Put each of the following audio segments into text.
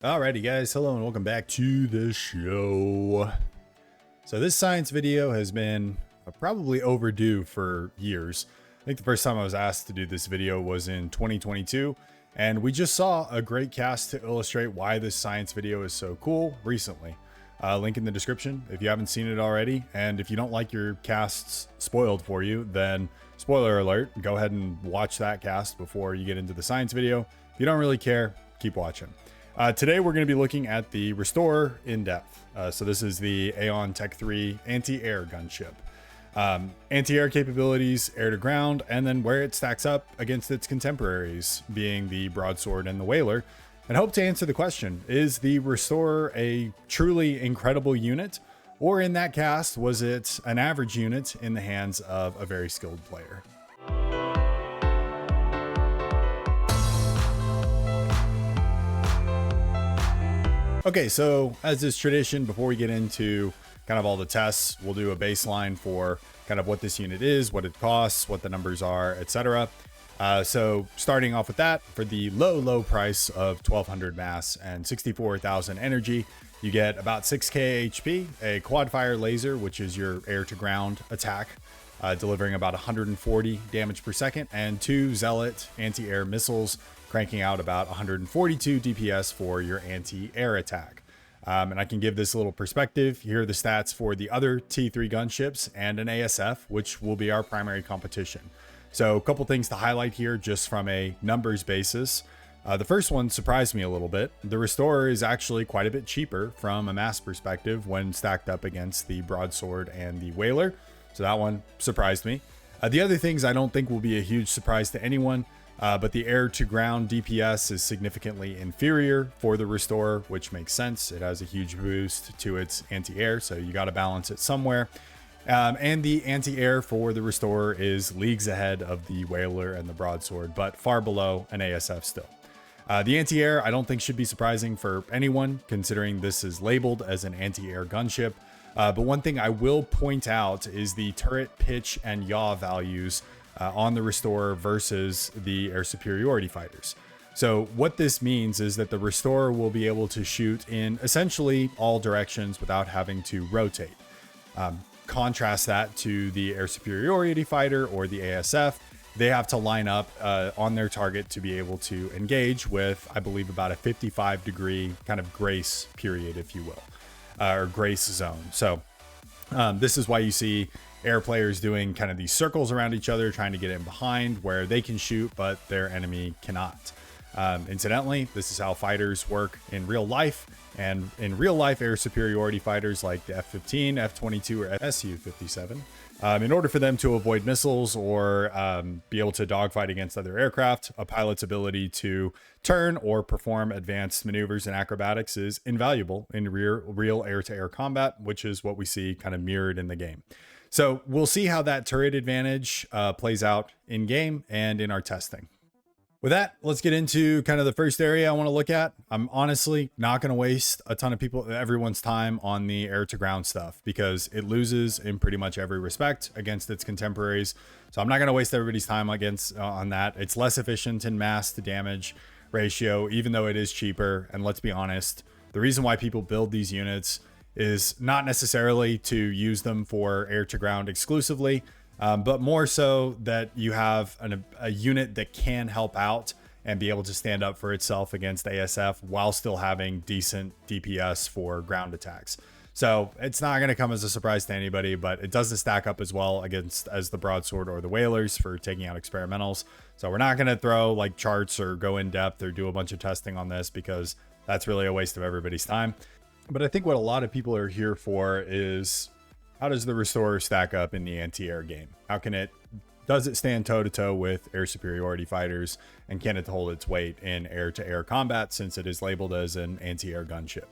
Alrighty guys, hello and welcome back to the show. So this science video has been probably overdue for years. I think the first time I was asked to do this video was in 2022, and we just saw a great cast to illustrate why this science video is so cool recently. Link in the description if you haven't seen it already, and if you don't like your casts spoiled for you, then spoiler alert, go ahead and watch that cast before you get into the science video. If you don't really care, keep watching. Today we're going to be looking at the Restorer in depth. So this is the Aeon Tech 3 Anti-Air Gunship. Anti-air capabilities, air to ground, and then where it stacks up against its contemporaries, being the Broadsword and the Whaler. And hope to answer the question, is the Restorer a truly incredible unit? Or in that cast, was it an average unit in the hands of a very skilled player? Okay, so as is tradition, before we get into kind of all the tests, we'll do a baseline for kind of what this unit is, what it costs, what the numbers are, etc. So starting off with that, for the low price of 1200 mass and 64,000 energy, you get about 6k HP, a quad fire laser, which is your air to ground attack, delivering about 140 damage per second, and 2 zealot anti-air missiles, cranking out about 142 DPS for your anti-air attack. And I can give this a little perspective. Here are the stats for the other T3 gunships and an ASF, which will be our primary competition. So a couple things to highlight here just from a numbers basis. The first one surprised me a little bit. The Restorer is actually quite a bit cheaper from a mass perspective when stacked up against the Broadsword and the Whaler. So that one surprised me. The other things I don't think will be a huge surprise to anyone. But the air to ground DPS is significantly inferior for the Restorer, which makes sense. It has a huge boost to its anti-air, so you got to balance it somewhere. And the anti-air for the Restorer is leagues ahead of the Whaler and the Broadsword, but far below an ASF still. The anti-air I don't think should be surprising for anyone, considering this is labeled as an anti-air gunship. But one thing I will point out is the turret pitch and yaw values on the Restorer versus the air superiority fighters. So what this means is that the Restorer will be able to shoot in essentially all directions without having to rotate. Contrast that to the air superiority fighter or the ASF. They have to line up on their target to be able to engage with, I believe, about a 55-degree kind of grace period, if you will, or grace zone. So this is why you see air players doing kind of these circles around each other, trying to get in behind where they can shoot, but their enemy cannot. Incidentally, this is how fighters work in real life. And in real life, air superiority fighters like the F-15, F-22, or Su-57, in order for them to avoid missiles or be able to dogfight against other aircraft, a pilot's ability to turn or perform advanced maneuvers and acrobatics is invaluable in real air-to-air combat, which is what we see kind of mirrored in the game. So we'll see how that turret advantage plays out in game and in our testing. With that, let's get into kind of the first area I want to look at. I'm honestly not going to waste a ton of everyone's time on the air to ground stuff because it loses in pretty much every respect against its contemporaries. So I'm not going to waste everybody's time on that. It's less efficient in mass to damage ratio, even though it is cheaper. And let's be honest, the reason why people build these units is not necessarily to use them for air to ground exclusively, but more so that you have a unit that can help out and be able to stand up for itself against ASF while still having decent DPS for ground attacks. So it's not going to come as a surprise to anybody, but it doesn't stack up as well as the Broadsword or the Whalers for taking out experimentals. So we're not going to throw like charts or go in depth or do a bunch of testing on this because that's really a waste of everybody's time. But I think what a lot of people are here for is, how does the Restorer stack up in the anti-air game? Does it stand toe-to-toe with air superiority fighters? And can it hold its weight in air-to-air combat since it is labeled as an anti-air gunship?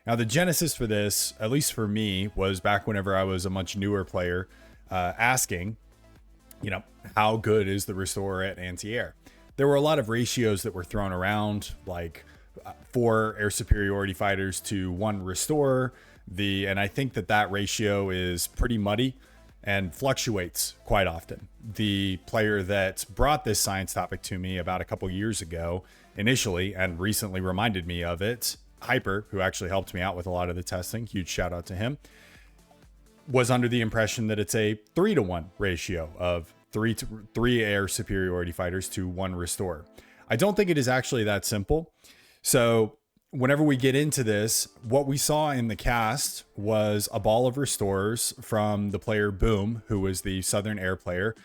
Now, the genesis for this, at least for me, was back whenever I was a much newer player, asking, how good is the Restorer at anti-air? There were a lot of ratios that were thrown around, like 4 air superiority fighters to 1 Restorer. And I think that ratio is pretty muddy. and fluctuates quite often. The player that brought this science topic to me about a couple years ago initially and recently reminded me of it, Hyper, who actually helped me out with a lot of the testing, huge shout out to him, was under the impression that it's a 3-to-1 ratio of three air superiority fighters to 1 restore. I don't think it is actually that simple. So whenever we get into this, what we saw in the cast was a ball of restores from the player Boom, who was the Southern Air player,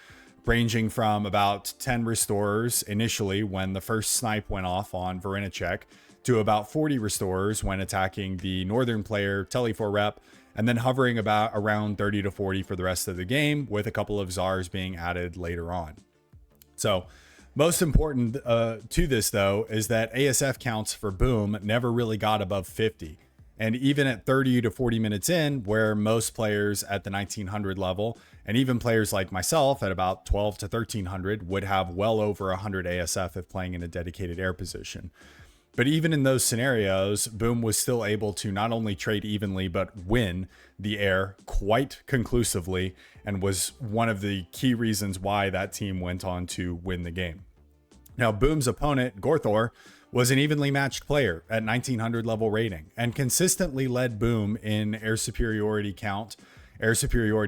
ranging from about 10 restorers initially when the first snipe went off on Verinicek to about 40 restorers when attacking the Northern player Tele4 rep, and then hovering about around 30 to 40 for the rest of the game, with a couple of Czars being added later on. So most important to this, though, is that ASF counts for Boom never really got above 50. And even at 30 to 40 minutes in, where most players at the 1900 level, and even players like myself at about 12 to 1300, would have well over 100 ASF if playing in a dedicated air position. But even in those scenarios, Boom was still able to not only trade evenly, but win the air quite conclusively, and was one of the key reasons why that team went on to win the game. Now, Boom's opponent, Gorthor, was an evenly matched player at 1900 level rating and consistently led Boom in air superiority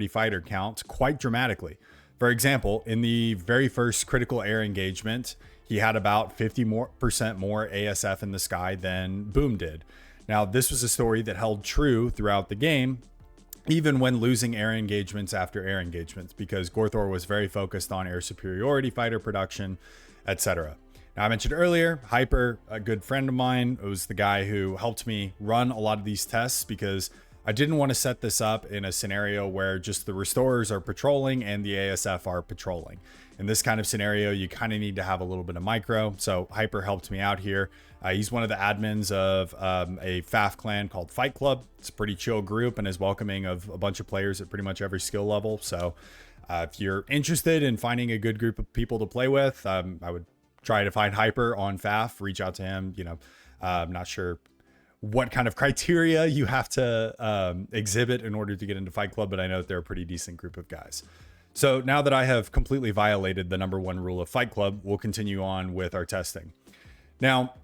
fighter count quite dramatically. For example, in the very first critical air engagement, he had about 50% more ASF in the sky than Boom did. Now, this was a story that held true throughout the game, even when losing air engagements after air engagements, because Gorthor was very focused on air superiority fighter production, etc. Now, I mentioned earlier, Hyper, a good friend of mine, was the guy who helped me run a lot of these tests, because I didn't want to set this up in a scenario where just the restorers are patrolling and the ASF are patrolling. In this kind of scenario, you kind of need to have a little bit of micro. So Hyper helped me out here. He's one of the admins of a FAF clan called Fight Club. It's a pretty chill group and is welcoming of a bunch of players at pretty much every skill level. So if you're interested in finding a good group of people to play with, I would try to find Hyper on FAF, reach out to him. I'm not sure what kind of criteria you have to exhibit in order to get into Fight Club, but I know that they're a pretty decent group of guys. So now that I have completely violated the #1 rule of Fight Club, we'll continue on with our testing. Now,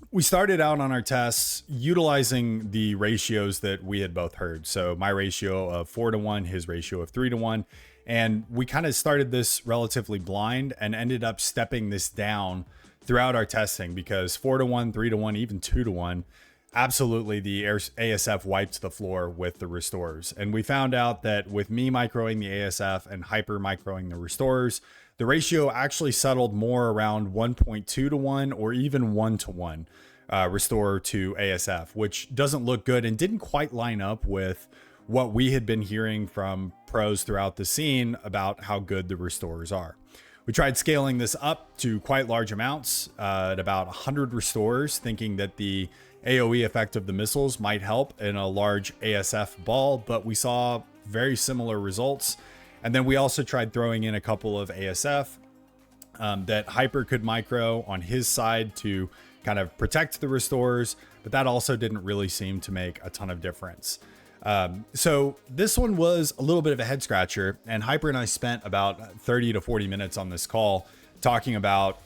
we started out on our tests utilizing the ratios that we had both heard. So my ratio of 4-to-1, his ratio of 3-to-1. And we kind of started this relatively blind and ended up stepping this down throughout our testing, because 4-to-1, 3-to-1, even 2-to-1, absolutely the ASF wiped the floor with the restorers. And we found out that with me microing the ASF and Hyper microing the restorers, the ratio actually settled more around 1.2-to-1 or even 1-to-1 restore to ASF, which doesn't look good and didn't quite line up with what we had been hearing from pros throughout the scene about how good the restorers are. We tried scaling this up to quite large amounts at about 100 restorers, thinking that the AoE effect of the missiles might help in a large ASF ball, but we saw very similar results. And then we also tried throwing in a couple of ASF that Hyper could micro on his side to kind of protect the restorers, but that also didn't really seem to make a ton of difference. So this one was a little bit of a head scratcher, and Hyper and I spent about 30 to 40 minutes on this call talking about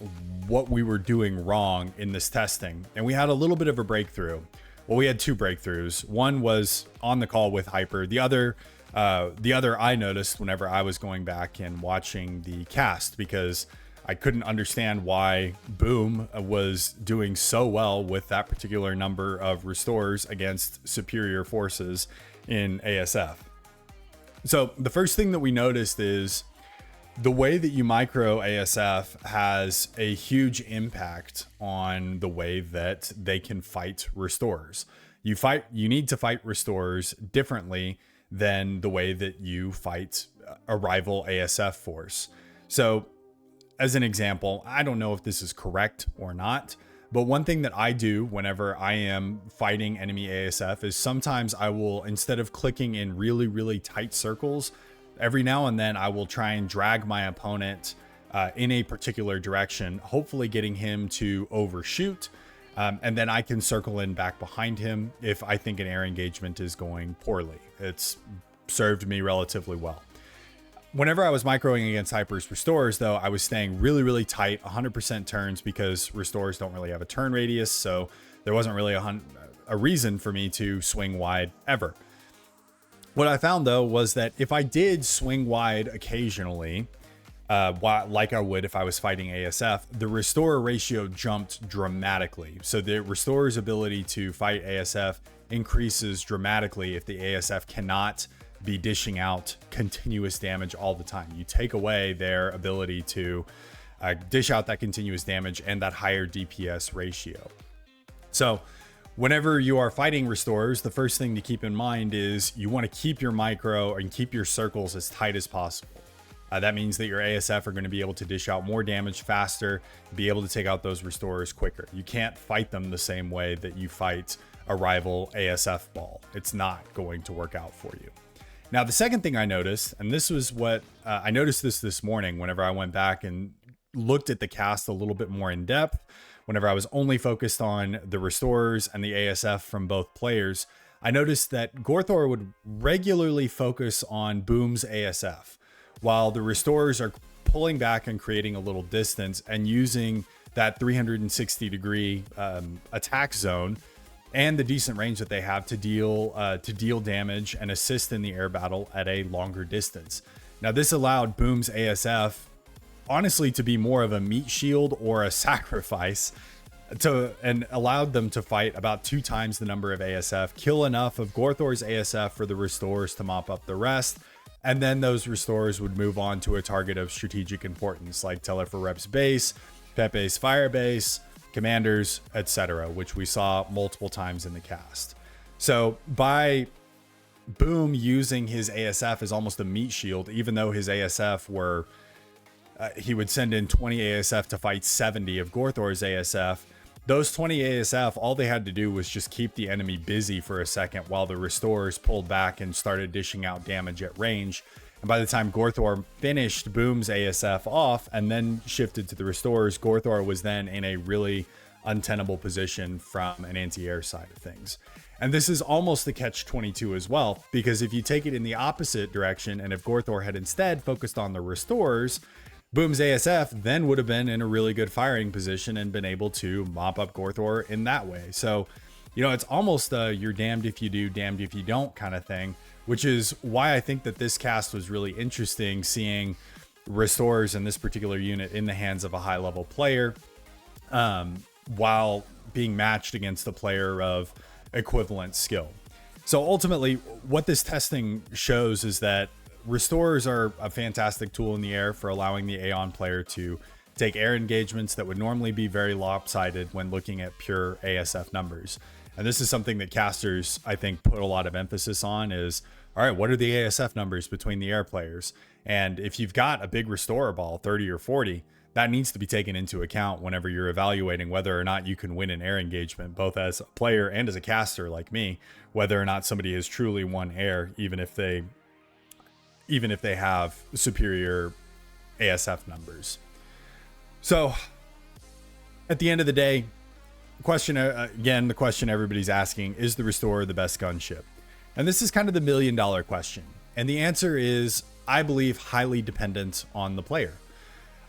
what we were doing wrong in this testing. And we had a little bit of a breakthrough. Well, we had two breakthroughs. One was on the call with Hyper. The other I noticed whenever I was going back and watching the cast, because I couldn't understand why Boom was doing so well with that particular number of restores against superior forces in ASF. So the first thing that we noticed is the way that you micro ASF has a huge impact on the way that they can fight restorers. You need to fight restorers differently than the way that you fight a rival ASF force. So as an example, I don't know if this is correct or not, but one thing that I do whenever I am fighting enemy ASF is sometimes I will, instead of clicking in really, really tight circles, every now and then I will try and drag my opponent in a particular direction, hopefully getting him to overshoot. And then I can circle in back behind him if I think an air engagement is going poorly. It's served me relatively well. Whenever I was microing against Hyper's Restorers, though, I was staying really, really tight, 100% turns, because Restorers don't really have a turn radius, so there wasn't really a reason for me to swing wide ever. What I found, though, was that if I did swing wide occasionally, like I would if I was fighting ASF, the Restorer ratio jumped dramatically. So the Restorer's ability to fight ASF increases dramatically if the ASF cannot be dishing out continuous damage all the time. You take away their ability to dish out that continuous damage and that higher DPS ratio. So whenever you are fighting Restorers, the first thing to keep in mind is you want to keep your micro and keep your circles as tight as possible. That means that your ASF are going to be able to dish out more damage faster, be able to take out those Restorers quicker. You can't fight them the same way that you fight a rival ASF ball. It's not going to work out for you. Now, the second thing I noticed, and this was what I noticed this morning whenever I went back and looked at the cast a little bit more in depth, whenever I was only focused on the Restorers and the ASF from both players, I noticed that Gorthor would regularly focus on Boom's ASF, while the Restorers are pulling back and creating a little distance and using that 360 degree attack zone and the decent range that they have to deal damage and assist in the air battle at a longer distance. Now, this allowed Boom's ASF honestly to be more of a meat shield or a sacrifice, and allowed them to fight about 2 times the number of ASF, kill enough of Gorthor's ASF for the Restorers to mop up the rest, and then those Restorers would move on to a target of strategic importance like Teller for Rep's base, Pepe's fire base, commanders, etc., which we saw multiple times in the cast. So by Boom using his ASF as almost a meat shield, even though his ASF were, he would send in 20 ASF to fight 70 of Gorthor's ASF. Those 20 ASF, all they had to do was just keep the enemy busy for a second while the Restorers pulled back and started dishing out damage at range. And by the time Gorthor finished Boom's ASF off and then shifted to the Restorers, Gorthor was then in a really untenable position from an anti-air side of things. And this is almost the catch-22 as well, because if you take it in the opposite direction, and if Gorthor had instead focused on the Restorers, Boom's ASF then would have been in a really good firing position and been able to mop up Gorthor in that way. So, you know, it's almost you're damned if you do, damned if you don't kind of thing, which is why I think that this cast was really interesting, seeing Restorers in this particular unit in the hands of a high-level player, while being matched against a player of equivalent skill. So ultimately, what this testing shows is that Restorers are a fantastic tool in the air for allowing the Aeon player to take air engagements that would normally be very lopsided when looking at pure ASF numbers. And this is something that casters, I think, put a lot of emphasis on is, all right, what are the ASF numbers between the air players? And if you've got a big Restorer ball, 30 or 40, that needs to be taken into account whenever you're evaluating whether or not you can win an air engagement, both as a player and as a caster like me, whether or not somebody has truly won air, even if they have superior ASF numbers. So at the end of the day, the question everybody's asking, is the Restorer the best gunship? And this is kind of the $1 million question. And the answer is, I believe, highly dependent on the player.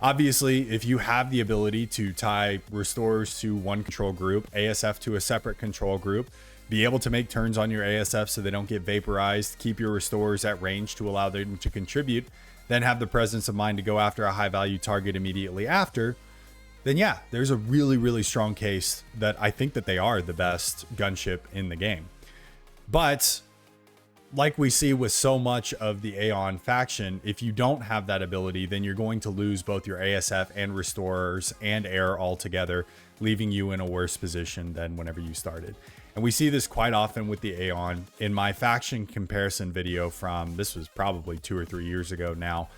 Obviously, if you have the ability to tie Restorers to one control group, ASF to a separate control group, be able to make turns on your ASF so they don't get vaporized, keep your Restorers at range to allow them to contribute, then have the presence of mind to go after a high value target immediately after, then yeah, there's a really, really strong case that I think that they are the best gunship in the game. But like we see with so much of the Aeon faction, if you don't have that ability, then you're going to lose both your ASF and Restorers and air altogether, leaving you in a worse position than whenever you started. And we see this quite often with the Aeon. In my faction comparison video from, this was probably 2 or 3 years ago now,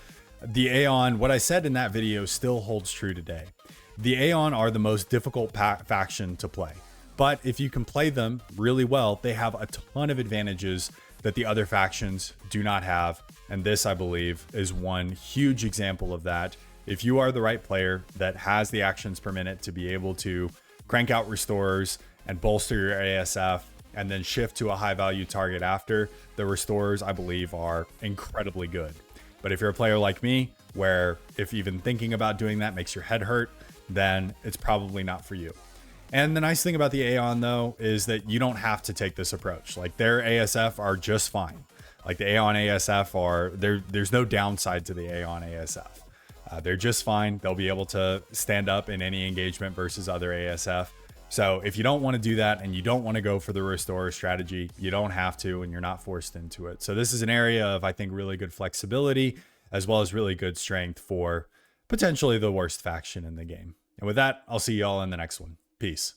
the Aeon, what I said in that video still holds true today. The Aeon are the most difficult faction to play. But if you can play them really well, they have a ton of advantages that the other factions do not have. And this, I believe, is one huge example of that. If you are the right player that has the actions per minute to be able to crank out Restorers and bolster your ASF and then shift to a high value target after, the Restorers, I believe, are incredibly good. But if you're a player like me, where if even thinking about doing that makes your head hurt, then it's probably not for you. And the nice thing about the Aeon though, is that you don't have to take this approach. Like their ASF are just fine. Like the Aeon ASF are, there's no downside to the Aeon ASF. They're just fine. They'll be able to stand up in any engagement versus other ASF. So if you don't want to do that and you don't want to go for the Restorer strategy, you don't have to, and you're not forced into it. So this is an area of, I think, really good flexibility, as well as really good strength for potentially the worst faction in the game. And with that, I'll see y'all in the next one. Peace.